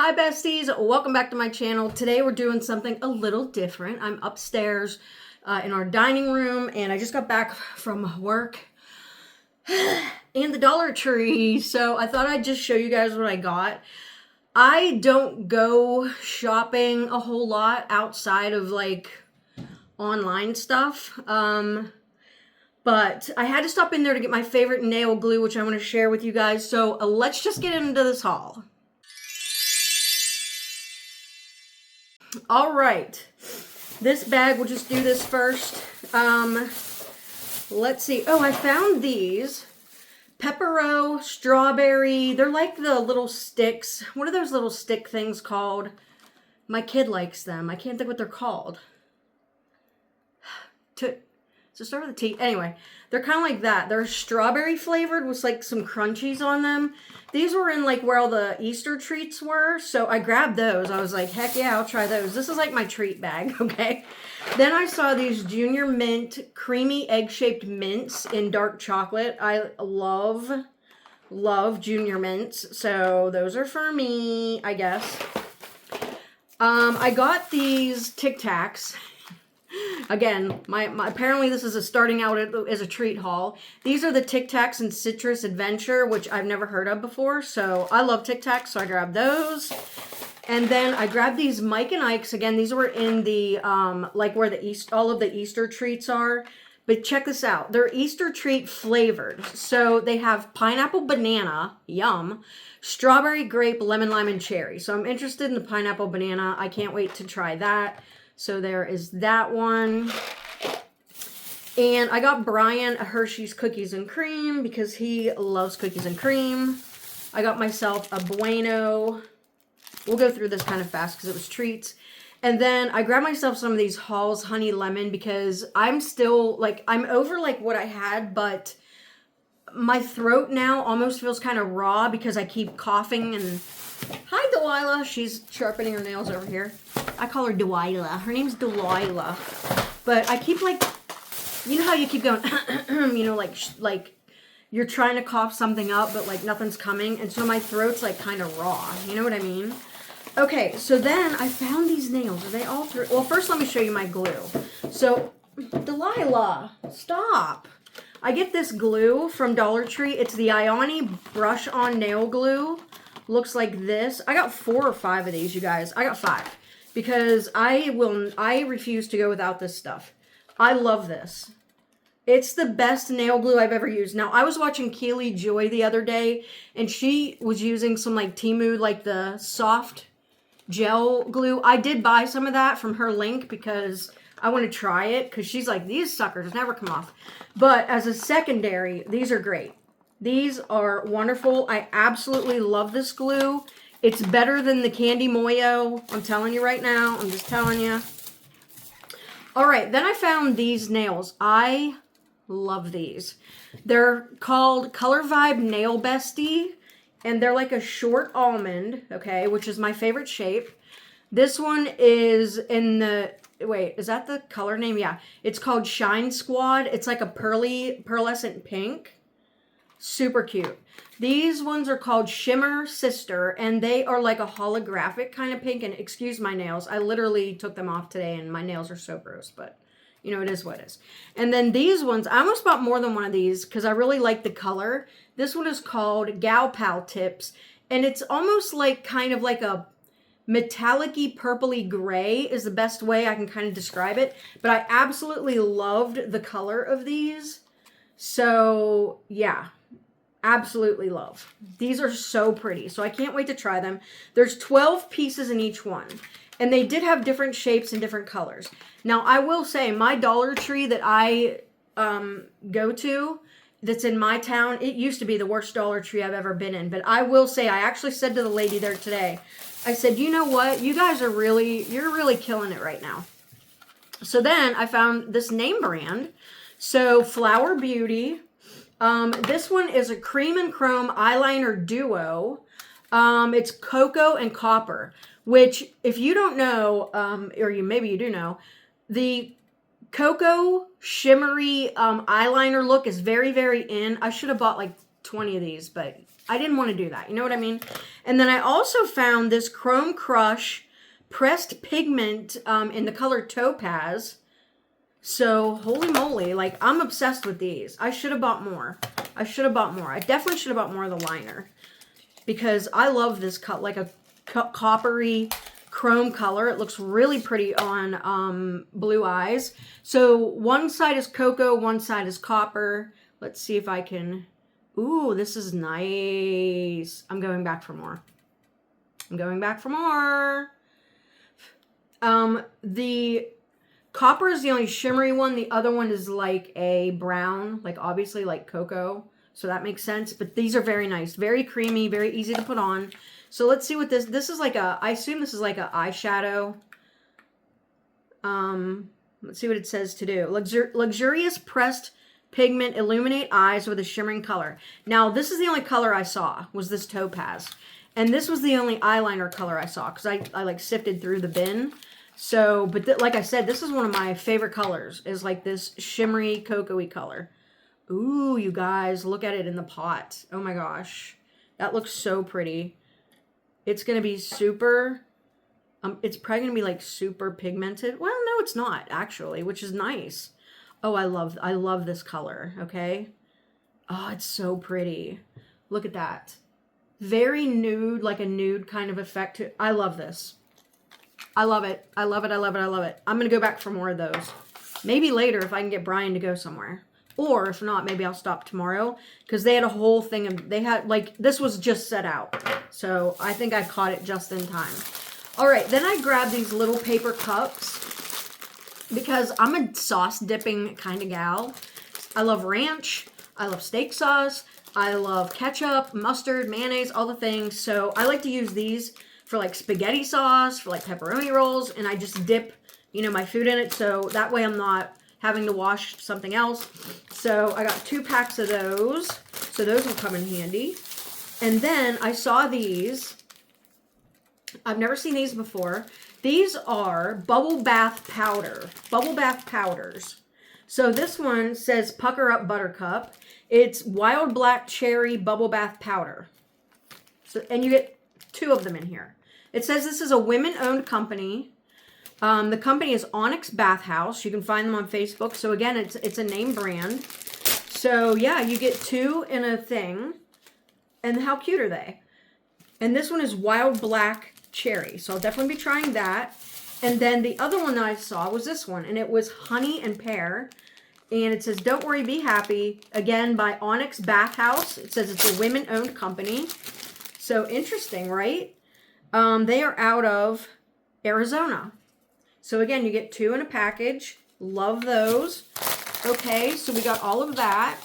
Hi besties, welcome back to my channel. Today we're doing something a little different. I'm upstairs in our dining room and I just got back from work and the Dollar Tree. So I thought I'd just show you guys what I got. I don't go shopping a whole lot outside of like online stuff. But I had to stop in there to get my favorite nail glue, which I want to share with you guys. So let's just get into this haul. All right, this bag, we'll just do this first. Let's see. Oh, I found these Pepero strawberry. They're like the little sticks. What are those little stick things called? My kid likes them. I can't think what they're called. So start with a T. Anyway, they're kind of like that. They're strawberry flavored with like some crunchies on them. These were in like where all the Easter treats were. So I grabbed those. I was like, heck yeah, I'll try those. This is like my treat bag, okay? Then I saw these Junior Mint creamy egg-shaped mints in dark chocolate. I love Junior Mints. So those are for me, I guess. I got these Tic Tacs. Again, apparently this is starting out as a treat haul. These are the Tic Tacs and Citrus Adventure, which I've never heard of before. So I love Tic Tacs, so I grabbed those. And then I grabbed these Mike and Ike's. Again, these were in the, like where all of the Easter treats are. But check this out. They're Easter treat flavored. So they have pineapple banana, yum, strawberry, grape, lemon, lime, and cherry. So I'm interested in the pineapple banana. I can't wait to try that. So there is that one. And I got Brian a Hershey's Cookies and Cream because he loves cookies and cream. I got myself a Bueno. We'll go through this kind of fast because it was treats. And then I grabbed myself some of these Halls Honey Lemon because I'm still, like, I'm over, like, what I had, but my throat now almost feels kind of raw because I keep coughing and... Hi, Delilah. She's sharpening her nails over here. I call her Delilah. Her name's Delilah. But I keep, like, you know how you keep going, you know, like you're trying to cough something up, but, like, nothing's coming. And so my throat's, like, kind of raw. You know what I mean? Okay, so then I found these nails. Are they all through? Well, first let me show you my glue. So, Delilah, stop. I get this glue from Dollar Tree. It's the Ioni Brush On Nail Glue. Looks like this. I got 4 or 5 of these, you guys. I got 5 because I refuse to go without this stuff. I love this. It's the best nail glue I've ever used. Now, I was watching Keely Joy the other day and she was using some like Temu, like the soft gel glue. I did buy some of that from her link because I want to try it because she's like, these suckers never come off. But as a secondary, these are great. These are wonderful. I absolutely love this glue. It's better than the Candy Moyo. I'm telling you right now. I'm just telling you. All right, then I found these nails. I love these. They're called Color Vibe Nail Bestie, and they're like a short almond, okay, which is my favorite shape. This one is in the... Wait, is that the color name? Yeah. It's called Shine Squad. It's like a pearlescent pink. Super cute. These ones are called Shimmer Sister, and they are like a holographic kind of pink. And excuse my nails. I literally took them off today, and my nails are so gross, but you know, it is what it is. And then these ones, I almost bought more than one of these because I really like the color. This one is called Gal Pal Tips, and it's almost like kind of like a metallic-y purpley gray is the best way I can kind of describe it. But I absolutely loved the color of these. So, yeah. Absolutely love. These are so pretty. So I can't wait to try them. There's 12 pieces in each one. And they did have different shapes and different colors. Now, I will say, my Dollar Tree that I go to, that's in my town, it used to be the worst Dollar Tree I've ever been in. But I will say, I actually said to the lady there today, I said, you know what? You guys are you're really killing it right now. So then I found this name brand. So Flower Beauty. This one is a cream and chrome eyeliner duo. It's cocoa and copper, which if you don't know, or maybe you do know, the cocoa shimmery eyeliner look is very, very in. I should have bought like 20 of these, but I didn't want to do that. You know what I mean? And then I also found this Chrome Crush pressed pigment in the color Topaz. So, holy moly, like, I'm obsessed with these. I should have bought more. I definitely should have bought more of the liner. Because I love this cut, like a coppery chrome color. It looks really pretty on blue eyes. So, one side is cocoa, one side is copper. Let's see if I can... Ooh, this is nice. I'm going back for more. The copper is the only shimmery one. The other one is like a brown, like obviously like cocoa. So that makes sense. But these are very nice. Very creamy, very easy to put on. So let's see what this is like I assume this is like a eyeshadow. Let's see what it says to do. Luxurious pressed pigment, illuminate eyes with a shimmering color. Now, this is the only color I saw, was this Topaz. And this was the only eyeliner color I saw, because I like sifted through the bin. So, but like I said, this is one of my favorite colors, is like this shimmery, cocoa-y color. Ooh, you guys, look at it in the pot. Oh my gosh. That looks so pretty. It's going to be super, it's probably going to be like super pigmented. Well, no, it's not, actually, which is nice. Oh, I love this color, okay? Oh, it's so pretty. Look at that. Very nude, like a nude kind of effect. I love this. I love it. I'm going to go back for more of those. Maybe later if I can get Brian to go somewhere. Or if not, maybe I'll stop tomorrow. Because they had a whole thing of, they had, like, this was just set out. So I think I caught it just in time. All right, then I grabbed these little paper cups. Because I'm a sauce dipping kind of gal. I love ranch. I love steak sauce. I love ketchup, mustard, mayonnaise, all the things. So I like to use these for like spaghetti sauce, for like pepperoni rolls. And I just dip, you know, my food in it. So that way I'm not having to wash something else. So I got 2 packs of those. So those will come in handy. And then I saw these. I've never seen these before. These are bubble bath powder. Bubble bath powders. So this one says Pucker Up Buttercup. It's wild black cherry bubble bath powder. So, and you get 2 of them in here. It says this is a women-owned company. The company is Onyx Bath House. You can find them on Facebook. So again, it's a name brand. So yeah, you get 2 in a thing. And how cute are they? And this one is wild black cherry. So I'll definitely be trying that. And then the other one that I saw was this one. And it was honey and pear. And it says, Don't Worry, Be Happy. Again, by Onyx Bath House. It says it's a women-owned company. So interesting, right? They are out of Arizona. So again, you get 2 in a package. Love those. Okay, so we got all of that.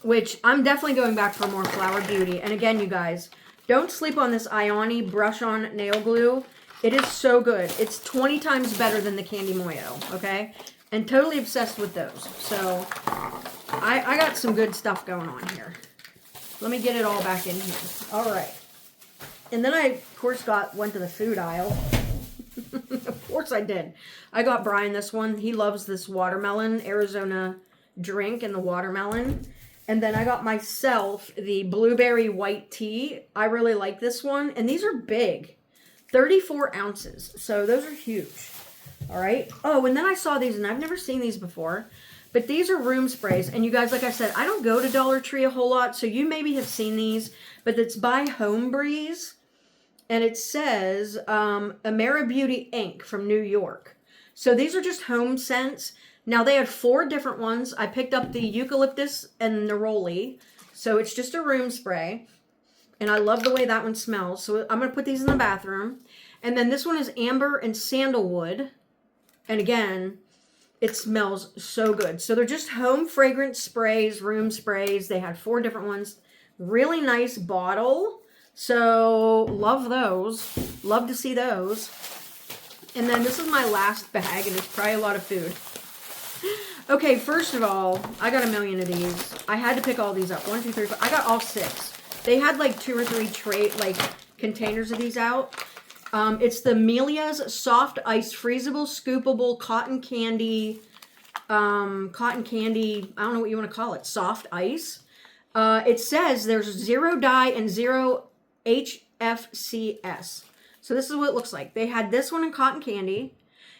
Which I'm definitely going back for more Flower Beauty. And again, you guys, don't sleep on this Ioni brush-on nail glue. It is so good. It's 20 times better than the Candy Moyo, okay? And totally obsessed with those. So, I got some good stuff going on here. Let me get it all back in here. All right. And then I, of course, went to the food aisle. Of course I did. I got Brian this one. He loves this watermelon, Arizona drink and the watermelon. And then I got myself the blueberry white tea. I really like this one. And these are big. 34 ounces. So those are huge. All right. Oh, and then I saw these, and I've never seen these before. But these are room sprays. And you guys, like I said, I don't go to Dollar Tree a whole lot. So you maybe have seen these. But it's by Home Breeze. And it says AmeriBeauty Inc. from New York. So these are just home scents. Now they had 4 different ones. I picked up the eucalyptus and neroli. So it's just a room spray. And I love the way that one smells. So I'm going to put these in the bathroom. And then this one is amber and sandalwood. And again, it smells so good. So they're just home fragrance sprays, room sprays. They had 4 different ones. Really nice bottle. So love those. Love to see those. And then this is my last bag, and it's probably a lot of food. Okay, first of all, I got a million of these. I had to pick all these up. 1, 2, 3, 4. I got all 6. They had like 2 or 3 containers of these out. It's the Melia's Soft Ice Freezable Scoopable Cotton Candy, I don't know what you want to call it, soft ice. It says there's 0 dye and 0 HFCS. So this is what it looks like. They had this one in cotton candy.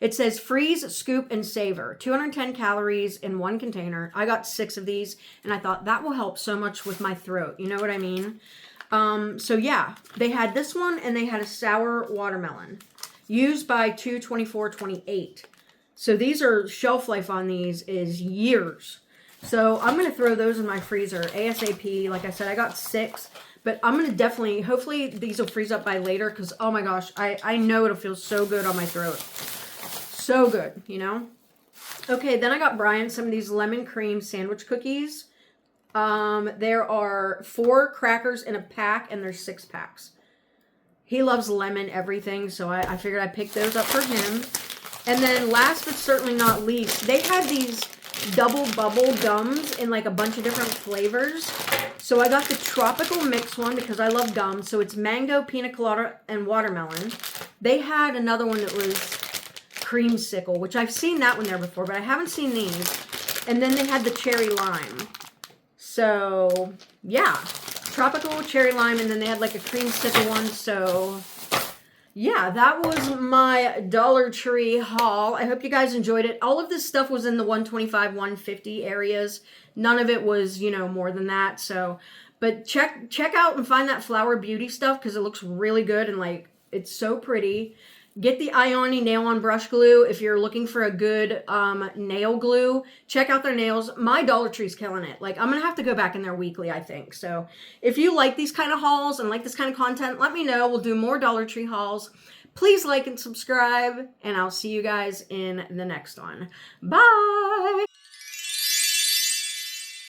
It says freeze, scoop, and savor. 210 calories in one container. I got 6 of these, and I thought that will help so much with my throat. You know what I mean? So yeah, they had this one, and they had a sour watermelon. Used by 2/24/28. So these are, shelf life on these is years. So I'm going to throw those in my freezer ASAP. Like I said, I got 6. But I'm going to definitely, hopefully these will freeze up by later. Because, oh my gosh, I know it'll feel so good on my throat. So good, you know? Okay, then I got Brian some of these lemon cream sandwich cookies. There are 4 crackers in a pack, and there's 6 packs. He loves lemon everything, so I figured I'd pick those up for him. And then last but certainly not least, they had these double bubble gums in like a bunch of different flavors. So I got the tropical mix one because I love gum. So it's mango, pina colada, and watermelon. They had another one that was creamsicle, which I've seen that one there before, but I haven't seen these. And then they had the cherry lime. So yeah, tropical, cherry lime, and then they had like a creamsicle one. So yeah, that was my Dollar Tree haul. I hope you guys enjoyed it. All of this stuff was in the 125, 150 areas. None of it was, you know, more than that. So, but check out and find that Flower Beauty stuff because it looks really good and like it's so pretty. Get the Ioni nail-on brush glue if you're looking for a good nail glue. Check out their nails. My Dollar Tree's killing it. Like, I'm going to have to go back in there weekly, I think. So, if you like these kind of hauls and like this kind of content, let me know. We'll do more Dollar Tree hauls. Please like and subscribe, and I'll see you guys in the next one. Bye!